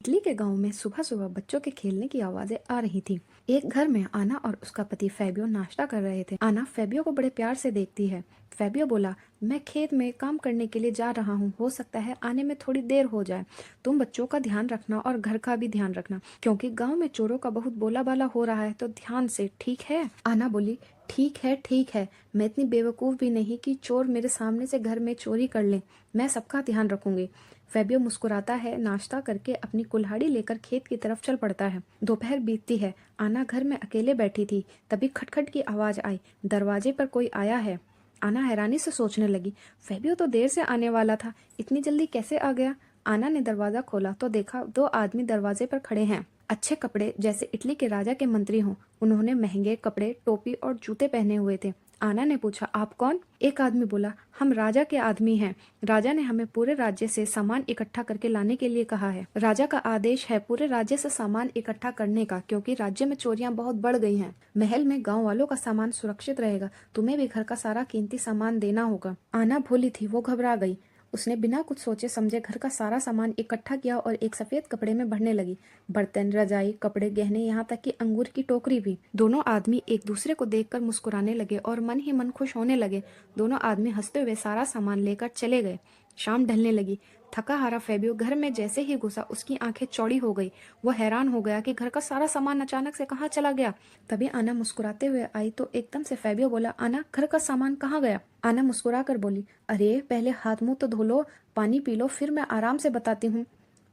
Italy के गांव में सुबह सुबह बच्चों के खेलने की आवाजें आ रही थी। एक घर में आना और उसका पति फेबियो नाश्ता कर रहे थे। आना फेबियो को बड़े प्यार से देखती है। फेबियो बोला, मैं खेत में काम करने के लिए जा रहा हूँ, हो सकता है आने में थोड़ी देर हो जाए। तुम बच्चों का ध्यान रखना और घर का भी ध्यान रखना, क्योंकि गांव में चोरों का बहुत बोला बाला हो रहा है, तो ध्यान से, ठीक है? आना बोली, ठीक है ठीक है, मैं इतनी बेवकूफ़ भी नहीं कि चोर मेरे सामने से घर में चोरी कर लें। मैं सबका ध्यान रखूंगी। फेबियो मुस्कुराता है, नाश्ता करके अपनी कुल्हाड़ी लेकर खेत की तरफ चल पड़ता है। दोपहर बीतती है। आना घर में अकेले बैठी थी, तभी खटखट की आवाज आई। दरवाजे पर कोई आया है। आना हैरानी से सोचने लगी, फेबियो तो देर से आने वाला था, इतनी जल्दी कैसे आ गया? आना ने दरवाजा खोला तो देखा दो आदमी दरवाजे पर खड़े हैं। अच्छे कपड़े, जैसे इटली के राजा के मंत्री हों। उन्होंने महंगे कपड़े, टोपी और जूते पहने हुए थे। आना ने पूछा, आप कौन? एक आदमी बोला, हम राजा के आदमी हैं। राजा ने हमें पूरे राज्य से सामान इकट्ठा करके लाने के लिए कहा है। राजा का आदेश है पूरे राज्य से सामान इकट्ठा करने का, क्योंकि राज्य में चोरियां बहुत बढ़ गई हैं। महल में गांव वालों का सामान सुरक्षित रहेगा, तुम्हें भी घर का सारा कीमती सामान देना होगा। आना भोली थी, वो घबरा गई। उसने बिना कुछ सोचे समझे घर का सारा सामान इकट्ठा किया और एक सफेद कपड़े में भरने लगी। बर्तन, रजाई, कपड़े, गहने, यहाँ तक कि अंगूर की टोकरी भी। दोनों आदमी एक दूसरे को देखकर मुस्कुराने लगे और मन ही मन खुश होने लगे। दोनों आदमी हंसते हुए सारा सामान लेकर चले गए। शाम ढलने लगी। थका हारा फेबियो घर में जैसे ही घुसा, उसकी आंखें चौड़ी हो गई। वो हैरान हो गया कि घर का सारा सामान अचानक से कहाँ चला गया। तभी आना मुस्कुराते हुए आई तो एकदम से फेबियो बोला, आना, घर का सामान कहाँ गया? आना मुस्कुरा कर बोली, अरे पहले हाथ मुंह तो धो लो, पानी पी लो, फिर मैं आराम से बताती हूँ।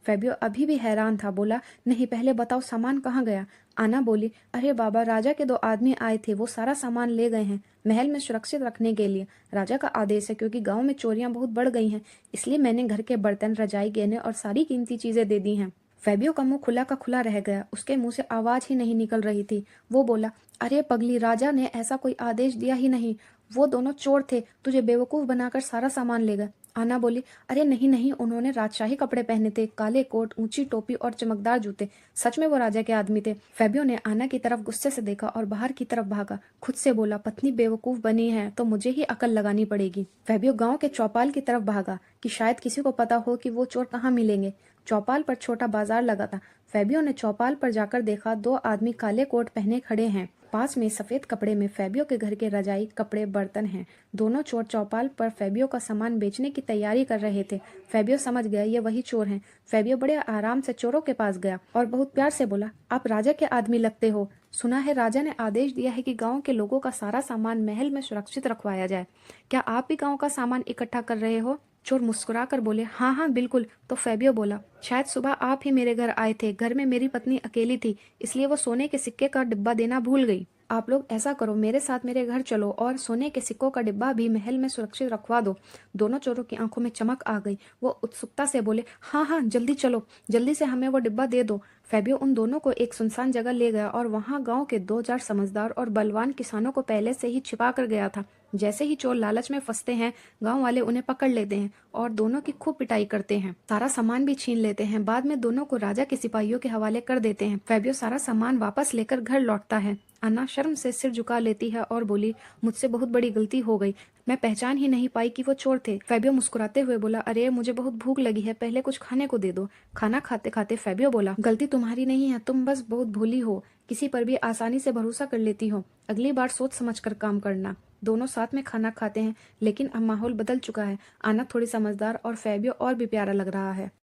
फेबियो अभी भी हैरान था, बोला, नहीं पहले बताओ सामान कहाँ गया? आना बोली, अरे बाबा, राजा के दो आदमी आए थे, वो सारा सामान ले गए हैं, महल में सुरक्षित रखने के लिए। राजा का आदेश है, क्योंकि गांव में चोरियां बहुत बढ़ गई हैं, इसलिए मैंने घर के बर्तन, रजाई, गहने और सारी कीमती चीजें दे दी हैं। फेबियो का मुंह खुला का खुला रह गया, उसके मुंह से आवाज ही नहीं निकल रही थी। वो बोला, अरे पगली, राजा ने ऐसा कोई आदेश दिया ही नहीं, वो दोनों चोर थे, तुझे बेवकूफ बनाकर सारा सामान ले गए। आना बोली, अरे नहीं नहीं, उन्होंने राजशाही कपड़े पहने थे, काले कोट, ऊंची टोपी और चमकदार जूते। सच में वो राजा के आदमी थे। फेबियो ने आना की तरफ गुस्से से देखा और बाहर की तरफ भागा। खुद से बोला, पत्नी बेवकूफ बनी है तो मुझे ही अकल लगानी पड़ेगी। फेबियो गांव के चौपाल की तरफ भागा कि शायद किसी को पता हो कि वो चोर कहाँ मिलेंगे। चौपाल पर छोटा बाजार लगा था। फेबियो ने चौपाल पर जाकर देखा, दो आदमी काले कोट पहने खड़े हैं। पास में सफेद कपड़े में फेबियो के घर के रजाई, कपड़े, बर्तन हैं। दोनों चोर चौपाल पर फेबियो का सामान बेचने की तैयारी कर रहे थे। फेबियो समझ गया ये वही चोर हैं। फेबियो बड़े आराम से चोरों के पास गया और बहुत प्यार से बोला, आप राजा के आदमी लगते हो। सुना है राजा ने आदेश दिया है कि गांव के लोगों का सारा सामान महल में सुरक्षित रखवाया जाए। क्या आप भी गांव का सामान इकट्ठा कर रहे हो? चोर मुस्कुरा कर बोले, हाँ हाँ बिल्कुल। तो फेबियो बोला, शायद सुबह आप ही मेरे घर आए थे, घर में मेरी पत्नी अकेली थी, इसलिए वो सोने के सिक्के का डिब्बा देना भूल गई। आप लोग ऐसा करो, मेरे साथ मेरे घर चलो और सोने के सिक्कों का डिब्बा भी महल में सुरक्षित रखवा दो। दोनों चोरों की आंखों में चमक आ गई। वो उत्सुकता से बोले, हाँ हाँ जल्दी चलो, जल्दी से हमें वो डिब्बा दे दो। फेबियो उन दोनों को एक सुनसान जगह ले गया और वहां गांव के दो चार समझदार और बलवान किसानों को पहले से ही छिपा कर गया था। जैसे ही चोर लालच में फंसते हैं, गांव वाले उन्हें पकड़ लेते हैं और दोनों की खूब पिटाई करते हैं। सारा सामान भी छीन लेते हैं। बाद में दोनों को राजा के सिपाहियों के हवाले कर देते हैं। फेबियो सारा सामान वापस लेकर घर लौटता है। अन्ना शर्म से सिर झुका लेती है और बोली, मुझसे बहुत बड़ी गलती हो गई, मैं पहचान ही नहीं पाई कि वो चोर थे। फेबियो मुस्कुराते हुए बोला, अरे मुझे बहुत भूख लगी है, पहले कुछ खाने को दे दो। खाना खाते खाते फेबियो बोला, गलती तुम्हारी नहीं है, तुम बस बहुत भोली हो, किसी पर भी आसानी से भरोसा कर लेती हो, अगली बार सोच समझ कर काम करना। दोनों साथ में खाना खाते हैं, लेकिन अब माहौल बदल चुका है। आना थोड़ी समझदार और फेबियो और भी प्यारा लग रहा है।